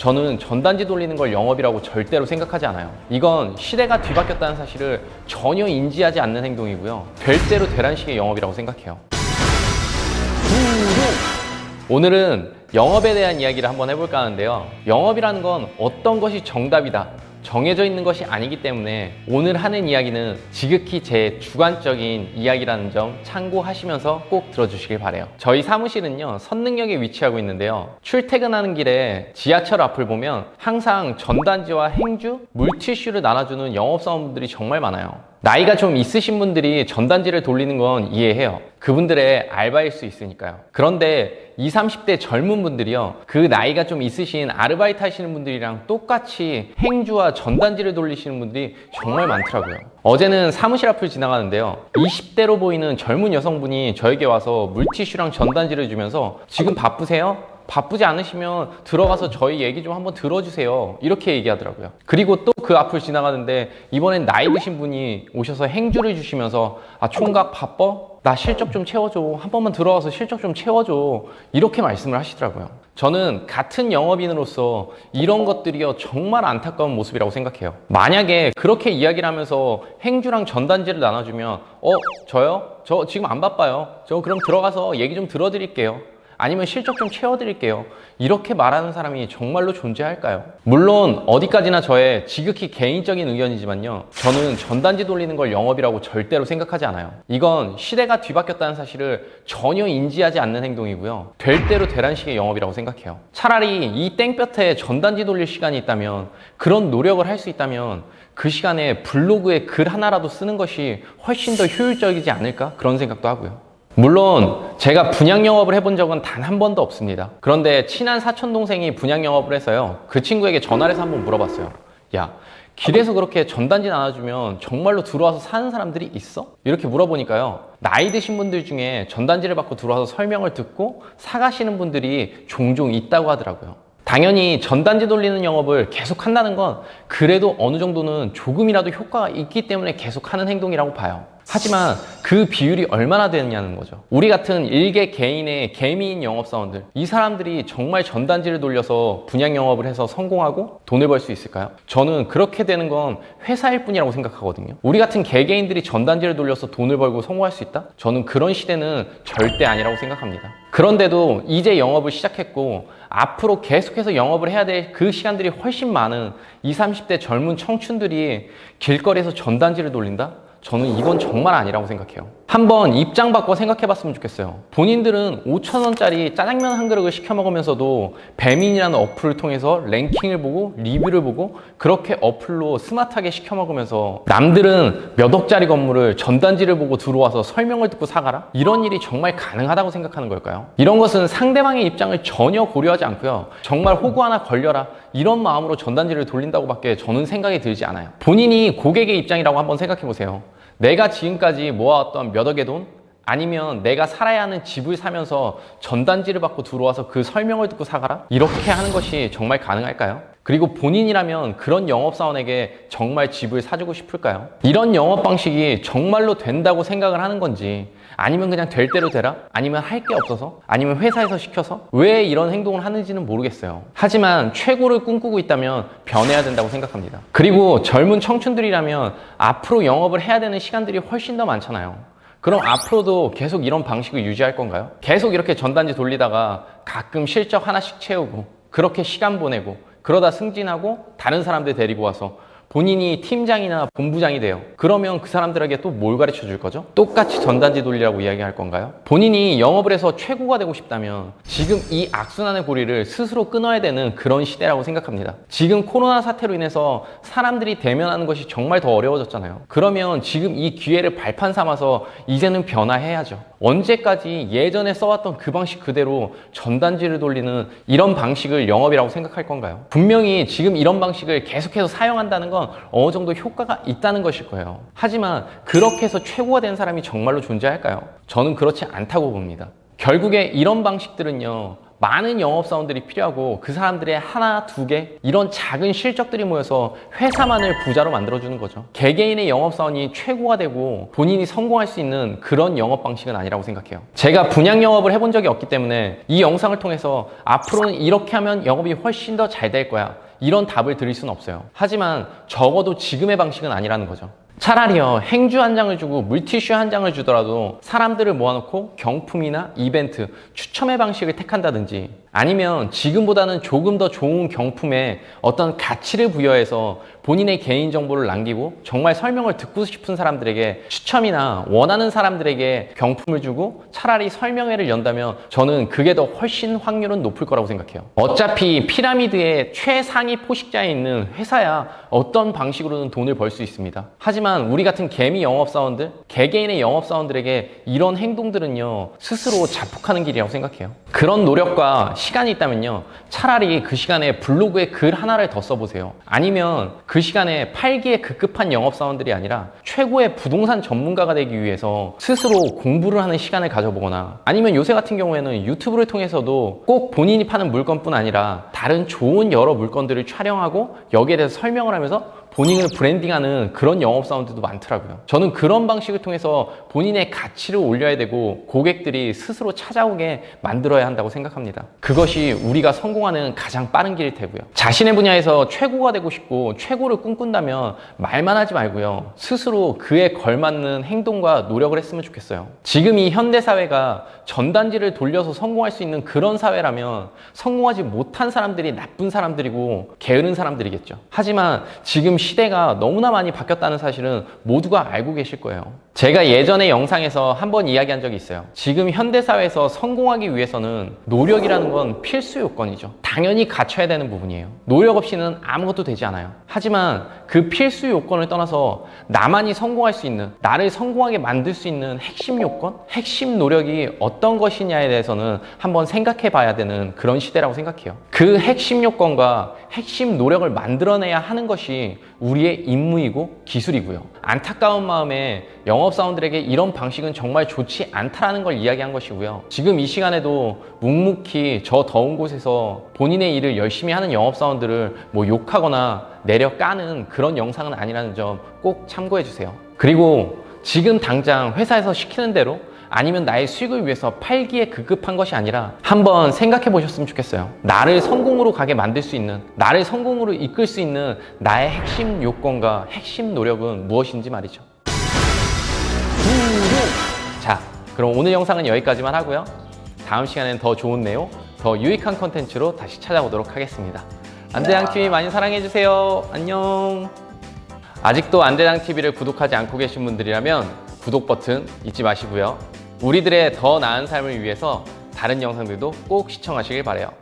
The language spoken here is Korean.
저는 전단지 돌리는 걸 영업이라고 절대로 생각하지 않아요. 이건 시대가 뒤바뀌었다는 사실을 전혀 인지하지 않는 행동이고요. 될 대로 되란 식의 영업이라고 생각해요. 오늘은 영업에 대한 이야기를 한번 해볼까 하는데요. 영업이라는 건 어떤 것이 정답이다, 정해져 있는 것이 아니기 때문에 오늘 하는 이야기는 지극히 제 주관적인 이야기라는 점 참고하시면서 꼭 들어주시길 바래요. 저희 사무실은요, 선능역에 위치하고 있는데요. 출퇴근하는 길에 지하철 앞을 보면 항상 전단지와 행주, 물티슈를 나눠주는 영업사원분들이 정말 많아요. 나이가 좀 있으신 분들이 전단지를 돌리는 건 이해해요. 그분들의 알바일 수 있으니까요. 그런데 20, 30대 젊은 분들이요, 그 나이가 좀 있으신 아르바이트 하시는 분들이랑 똑같이 행주와 전단지를 돌리시는 분들이 정말 많더라고요. 어제는 사무실 앞을 지나가는데요, 20대로 보이는 젊은 여성분이 저에게 와서 물티슈랑 전단지를 주면서 지금 바쁘세요? 바쁘지 않으시면 들어가서 저희 얘기 좀 한번 들어주세요, 이렇게 얘기하더라고요. 그리고 또 그 앞을 지나가는데 이번엔 나이 드신 분이 오셔서 행주를 주시면서 총각 바빠? 나 실적 좀 채워줘, 한 번만 들어와서 실적 좀 채워줘, 이렇게 말씀을 하시더라고요. 저는 같은 영업인으로서 이런 것들이요, 정말 안타까운 모습이라고 생각해요. 만약에 그렇게 이야기를 하면서 행주랑 전단지를 나눠주면 저요? 저 지금 안 바빠요, 저 그럼 들어가서 얘기 좀 들어드릴게요, 아니면 실적 좀 채워드릴게요, 이렇게 말하는 사람이 정말로 존재할까요? 물론 어디까지나 저의 지극히 개인적인 의견이지만요, 저는 전단지 돌리는 걸 영업이라고 절대로 생각하지 않아요. 이건 시대가 뒤바뀌었다는 사실을 전혀 인지하지 않는 행동이고요. 될 대로 되란 식의 영업이라고 생각해요. 차라리 이 땡볕에 전단지 돌릴 시간이 있다면, 그런 노력을 할 수 있다면 그 시간에 블로그에 글 하나라도 쓰는 것이 훨씬 더 효율적이지 않을까? 그런 생각도 하고요. 물론 제가 분양 영업을 해본 적은 단 한 번도 없습니다. 그런데 친한 사촌 동생이 분양 영업을 해서요, 그 친구에게 전화를 해서 한번 물어봤어요. 야, 길에서 그렇게 전단지 나눠주면 정말로 들어와서 사는 사람들이 있어? 이렇게 물어보니까요, 나이 드신 분들 중에 전단지를 받고 들어와서 설명을 듣고 사가시는 분들이 종종 있다고 하더라고요. 당연히 전단지 돌리는 영업을 계속 한다는 건 그래도 어느 정도는 조금이라도 효과가 있기 때문에 계속 하는 행동이라고 봐요. 하지만 그 비율이 얼마나 되느냐는 거죠. 우리 같은 일개 개인의 개미인 영업사원들, 이 사람들이 정말 전단지를 돌려서 분양 영업을 해서 성공하고 돈을 벌 수 있을까요? 저는 그렇게 되는 건 회사일 뿐이라고 생각하거든요. 우리 같은 개개인들이 전단지를 돌려서 돈을 벌고 성공할 수 있다? 저는 그런 시대는 절대 아니라고 생각합니다. 그런데도 이제 영업을 시작했고 앞으로 계속해서 영업을 해야 될 그 시간들이 훨씬 많은 20, 30대 젊은 청춘들이 길거리에서 전단지를 돌린다? 저는 이건 정말 아니라고 생각해요. 한번 입장 바꿔 생각해 봤으면 좋겠어요. 본인들은 5,000원짜리 짜장면 한 그릇을 시켜 먹으면서도 배민이라는 어플을 통해서 랭킹을 보고 리뷰를 보고 그렇게 어플로 스마트하게 시켜 먹으면서 남들은 몇 억짜리 건물을 전단지를 보고 들어와서 설명을 듣고 사가라? 이런 일이 정말 가능하다고 생각하는 걸까요? 이런 것은 상대방의 입장을 전혀 고려하지 않고요, 정말 호구 하나 걸려라, 이런 마음으로 전단지를 돌린다고 밖에 저는 생각이 들지 않아요. 본인이 고객의 입장이라고 한번 생각해 보세요. 내가 지금까지 모아왔던 몇 억의 돈, 아니면 내가 살아야 하는 집을 사면서 전단지를 받고 들어와서 그 설명을 듣고 사가라? 이렇게 하는 것이 정말 가능할까요? 그리고 본인이라면 그런 영업사원에게 정말 집을 사주고 싶을까요? 이런 영업 방식이 정말로 된다고 생각을 하는 건지, 아니면 그냥 될 대로 되라? 아니면 할 게 없어서? 아니면 회사에서 시켜서? 왜 이런 행동을 하는지는 모르겠어요. 하지만 최고를 꿈꾸고 있다면 변해야 된다고 생각합니다. 그리고 젊은 청춘들이라면 앞으로 영업을 해야 되는 시간들이 훨씬 더 많잖아요. 그럼 앞으로도 계속 이런 방식을 유지할 건가요? 계속 이렇게 전단지 돌리다가 가끔 실적 하나씩 채우고 그렇게 시간 보내고 그러다 승진하고 다른 사람들 데리고 와서 본인이 팀장이나 본부장이 돼요. 그러면 그 사람들에게 또 뭘 가르쳐 줄 거죠? 똑같이 전단지 돌리라고 이야기할 건가요? 본인이 영업을 해서 최고가 되고 싶다면 지금 이 악순환의 고리를 스스로 끊어야 되는 그런 시대라고 생각합니다. 지금 코로나 사태로 인해서 사람들이 대면하는 것이 정말 더 어려워졌잖아요. 그러면 지금 이 기회를 발판 삼아서 이제는 변화해야죠. 언제까지 예전에 써왔던 그 방식 그대로 전단지를 돌리는 이런 방식을 영업이라고 생각할 건가요? 분명히 지금 이런 방식을 계속해서 사용한다는 건 어느 정도 효과가 있다는 것일 거예요. 하지만 그렇게 해서 최고가 된 사람이 정말로 존재할까요? 저는 그렇지 않다고 봅니다. 결국에 이런 방식들은요, 많은 영업사원들이 필요하고 그 사람들의 하나, 두 개 이런 작은 실적들이 모여서 회사만을 부자로 만들어주는 거죠. 개개인의 영업사원이 최고가 되고 본인이 성공할 수 있는 그런 영업 방식은 아니라고 생각해요. 제가 분양 영업을 해본 적이 없기 때문에 이 영상을 통해서 앞으로는 이렇게 하면 영업이 훨씬 더 잘 될 거야, 이런 답을 드릴 수는 없어요. 하지만 적어도 지금의 방식은 아니라는 거죠. 차라리요, 행주 한 장을 주고 물티슈 한 장을 주더라도 사람들을 모아놓고 경품이나 이벤트, 추첨의 방식을 택한다든지, 아니면 지금보다는 조금 더 좋은 경품에 어떤 가치를 부여해서 본인의 개인정보를 남기고 정말 설명을 듣고 싶은 사람들에게 추첨이나 원하는 사람들에게 경품을 주고 차라리 설명회를 연다면 저는 그게 더 훨씬 확률은 높을 거라고 생각해요. 어차피 피라미드의 최상위 포식자에 있는 회사야 어떤 방식으로든 돈을 벌 수 있습니다. 하지만 우리 같은 개미 영업사원들, 개개인의 영업사원들에게 이런 행동들은요, 스스로 자폭하는 길이라고 생각해요. 그런 노력과 시간이 있다면요, 차라리 그 시간에 블로그에 글 하나를 더 써보세요. 아니면 그 시간에 팔기에 급급한 영업사원들이 아니라 최고의 부동산 전문가가 되기 위해서 스스로 공부를 하는 시간을 가져보거나, 아니면 요새 같은 경우에는 유튜브를 통해서도 꼭 본인이 파는 물건뿐 아니라 다른 좋은 여러 물건들을 촬영하고 여기에 대해서 설명을 하면서 본인을 브랜딩하는 그런 영업사원들도 많더라고요. 저는 그런 방식을 통해서 본인의 가치를 올려야 되고 고객들이 스스로 찾아오게 만들어야 한다고 생각합니다. 그것이 우리가 성공하는 가장 빠른 길일 테고요. 자신의 분야에서 최고가 되고 싶고 최고를 꿈꾼다면 말만 하지 말고요, 스스로 그에 걸맞는 행동과 노력을 했으면 좋겠어요. 지금 이 현대사회가 전단지를 돌려서 성공할 수 있는 그런 사회라면 성공하지 못한 사람들이 나쁜 사람들이고 게으른 사람들이겠죠. 하지만 지금 시대가 너무나 많이 바뀌었다는 사실은 모두가 알고 계실 거예요. 제가 예전에 영상에서 한번 이야기한 적이 있어요. 지금 현대사회에서 성공하기 위해서는 노력이라는 건 필수 요건이죠. 당연히 갖춰야 되는 부분이에요. 노력 없이는 아무것도 되지 않아요. 하지만 그 필수 요건을 떠나서 나만이 성공할 수 있는, 나를 성공하게 만들 수 있는 핵심 요건, 핵심 노력이 어떤 것이냐에 대해서는 한번 생각해 봐야 되는 그런 시대라고 생각해요. 그 핵심 요건과 핵심 노력을 만들어내야 하는 것이 우리의 임무이고 기술이고요. 안타까운 마음에 영업사원들에게 이런 방식은 정말 좋지 않다라는 걸 이야기한 것이고요. 지금 이 시간에도 묵묵히 저 더운 곳에서 본인의 일을 열심히 하는 영업사원들을 욕하거나 내려 까는 그런 영상은 아니라는 점 꼭 참고해 주세요. 그리고 지금 당장 회사에서 시키는 대로, 아니면 나의 수익을 위해서 팔기에 급급한 것이 아니라 한번 생각해 보셨으면 좋겠어요. 나를 성공으로 가게 만들 수 있는, 나를 성공으로 이끌 수 있는 나의 핵심 요건과 핵심 노력은 무엇인지 말이죠. 자, 그럼 오늘 영상은 여기까지만 하고요. 다음 시간엔 더 좋은 내용, 더 유익한 컨텐츠로 다시 찾아오도록 하겠습니다. 안대장TV 많이 사랑해주세요. 안녕. 아직도 안대장TV를 구독하지 않고 계신 분들이라면 구독 버튼 잊지 마시고요. 우리들의 더 나은 삶을 위해서 다른 영상들도 꼭 시청하시길 바라요.